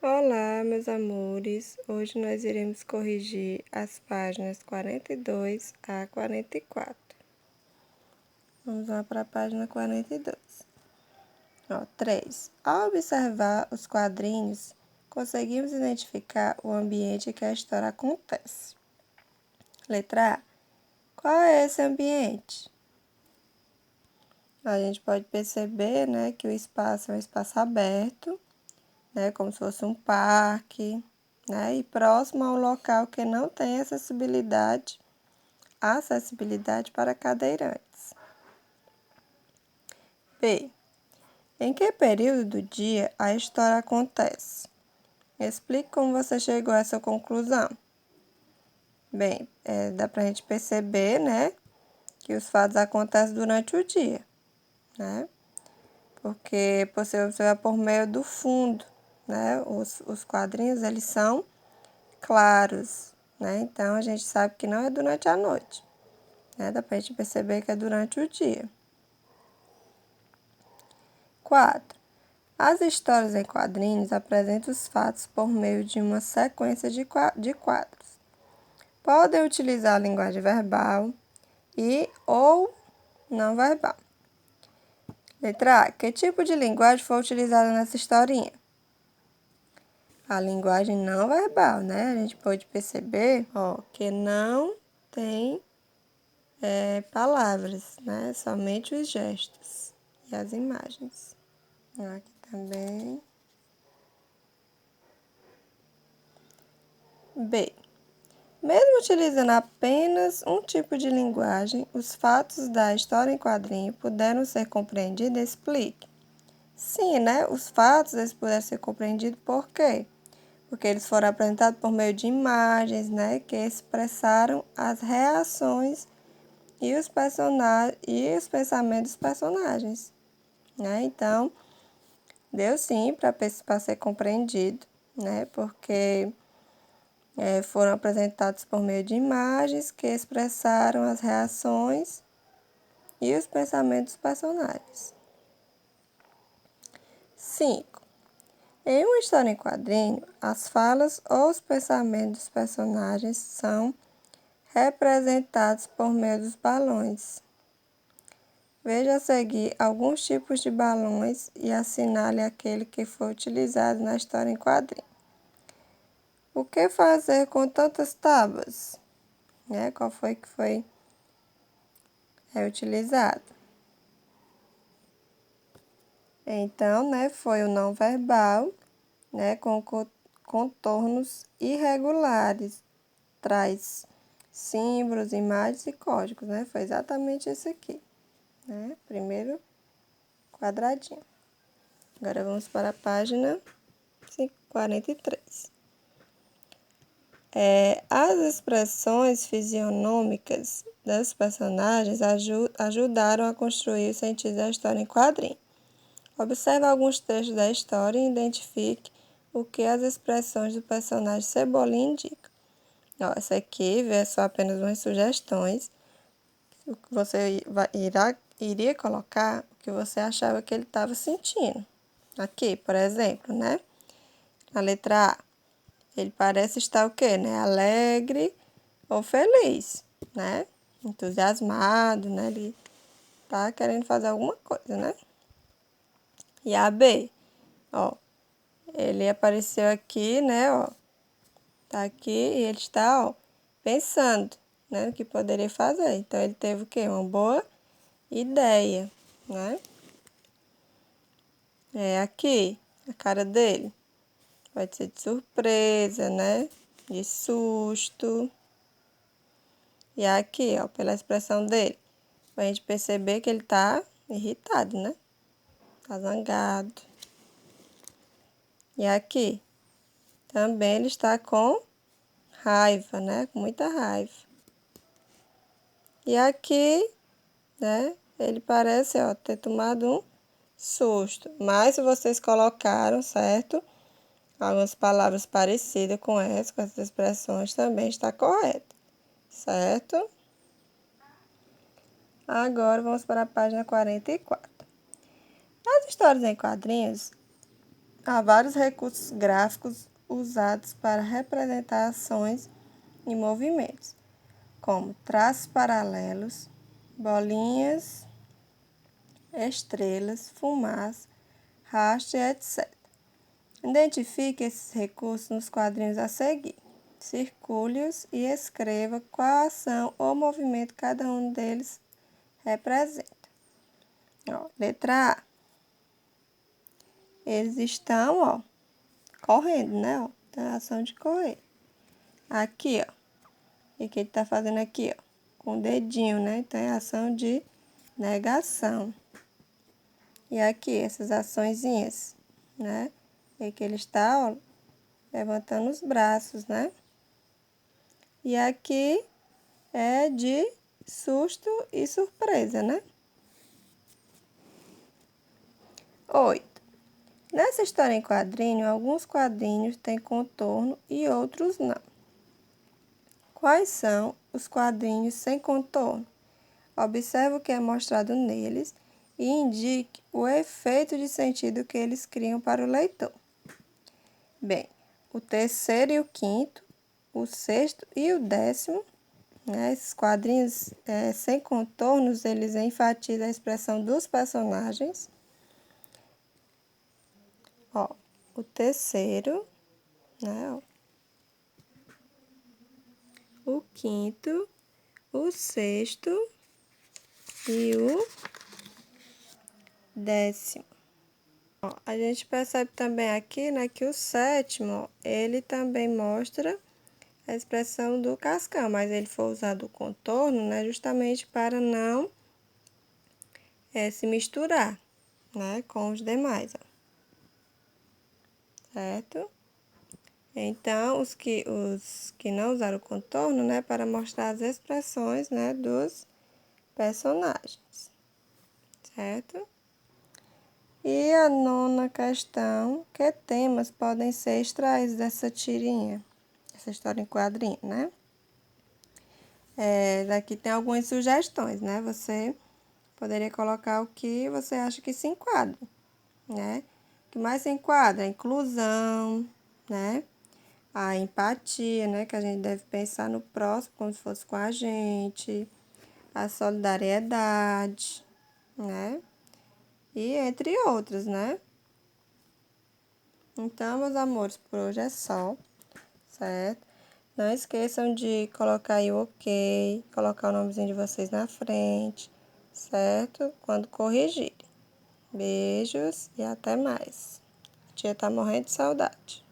Olá, meus amores! Hoje nós iremos corrigir as páginas 42 a 44. Vamos lá para a página 42. 3. Ao observar os quadrinhos, conseguimos identificar o ambiente que a história acontece. Letra A. Qual é esse ambiente? A gente pode perceber, que o espaço é um espaço aberto, como se fosse um parque, e próximo ao local que não tem acessibilidade para cadeirantes. B. Em que período do dia a história acontece? Explique como você chegou a essa conclusão. Bem, dá para a gente perceber, que os fatos acontecem durante o dia, porque você observa por meio do fundo, os quadrinhos, eles são claros, então a gente sabe que não é durante a noite, dá para a gente perceber que é durante o dia. 4. As histórias em quadrinhos apresentam os fatos por meio de uma sequência de quadros. Podem utilizar a linguagem verbal ou não verbal. Letra A. Que tipo de linguagem foi utilizada nessa historinha? A linguagem não verbal, A gente pode perceber, que não tem palavras, Somente os gestos e as imagens. Aqui também. B. Mesmo utilizando apenas um tipo de linguagem, os fatos da história em quadrinho puderam ser compreendidos? Explique. Sim, os fatos eles puderam ser compreendidos por quê? Porque eles foram apresentados por meio de imagens, que expressaram as reações e os pensamentos dos personagens, Então, deu sim para ser compreendido, porque foram apresentados por meio de imagens que expressaram as reações e os pensamentos dos personagens. 5. Em uma história em quadrinho, as falas ou os pensamentos dos personagens são representados por meio dos balões. Veja a seguir alguns tipos de balões e assinale aquele que foi utilizado na história em quadrinho. O que fazer com tantas tábuas? Qual foi que foi reutilizado? Então, foi o não verbal, com contornos irregulares, traz símbolos, imagens e códigos, Foi exatamente esse aqui, Primeiro quadradinho. Agora vamos para a página 43. As expressões fisionômicas dos personagens ajudaram a construir o sentido da história em quadrinho. Observe alguns trechos da história e identifique o que as expressões do personagem Cebolinha indicam. Essa aqui é só apenas umas sugestões. O que você iria colocar o que você achava que ele estava sentindo. Aqui, por exemplo, Na letra A, ele parece estar o quê, Alegre ou feliz, Entusiasmado, Ele tá querendo fazer alguma coisa, E a B, ele apareceu aqui, Tá aqui e ele está, pensando, no que poderia fazer. Então, ele teve o quê? Uma boa ideia, Aqui, a cara dele. Pode ser de surpresa, De susto. E aqui, pela expressão dele, a gente perceber que ele tá irritado, Tá zangado. E aqui, também ele está com raiva, Com muita raiva. E aqui, ele parece, ter tomado um susto. Mas vocês colocaram, certo? Algumas palavras parecidas com essas expressões também está correto, certo? Agora vamos para a página 44. As histórias em quadrinhos, há vários recursos gráficos usados para representar ações e movimentos, como traços paralelos, bolinhas, estrelas, fumaça, rastro, etc. Identifique esses recursos nos quadrinhos a seguir. Circule-os e escreva qual ação ou movimento cada um deles representa. Letra A. Eles estão, correndo, né? Tem a ação de correr. Aqui, o que ele está fazendo aqui, com o dedinho, né? Então, é a ação de negação. E aqui, essas açõezinhas, né? E que ele está, levantando os braços, né? E aqui é de susto e surpresa, né? 8. Nessa história em quadrinho, alguns quadrinhos têm contorno e outros não. Quais são os quadrinhos sem contorno? Observe o que é mostrado neles e indique o efeito de sentido que eles criam para o leitor. Bem, o terceiro e o quinto, o sexto e o décimo, né, esses quadrinhos sem contornos, eles enfatizam a expressão dos personagens. O terceiro, né, o quinto, o sexto e o décimo. A gente percebe também aqui, né, que o sétimo, ele também mostra a expressão do cascão, mas ele foi usado o contorno, né, justamente para não se misturar, né, com os demais, certo? Então, os que não usaram o contorno, né, para mostrar as expressões, né, dos personagens, certo? E a nona questão, que temas podem ser extraídos dessa tirinha, essa história em quadrinho, né? Daqui tem algumas sugestões, né? Você poderia colocar o que você acha que se enquadra, né? O que mais se enquadra? A inclusão, né? A empatia, né? Que a gente deve pensar no próximo como se fosse com a gente. A solidariedade, né? E entre outros, né? Então, meus amores, por hoje é só, certo? Não esqueçam de colocar aí o ok, colocar o nomezinho de vocês na frente, certo? Quando corrigirem. Beijos e até mais. A tia tá morrendo de saudade.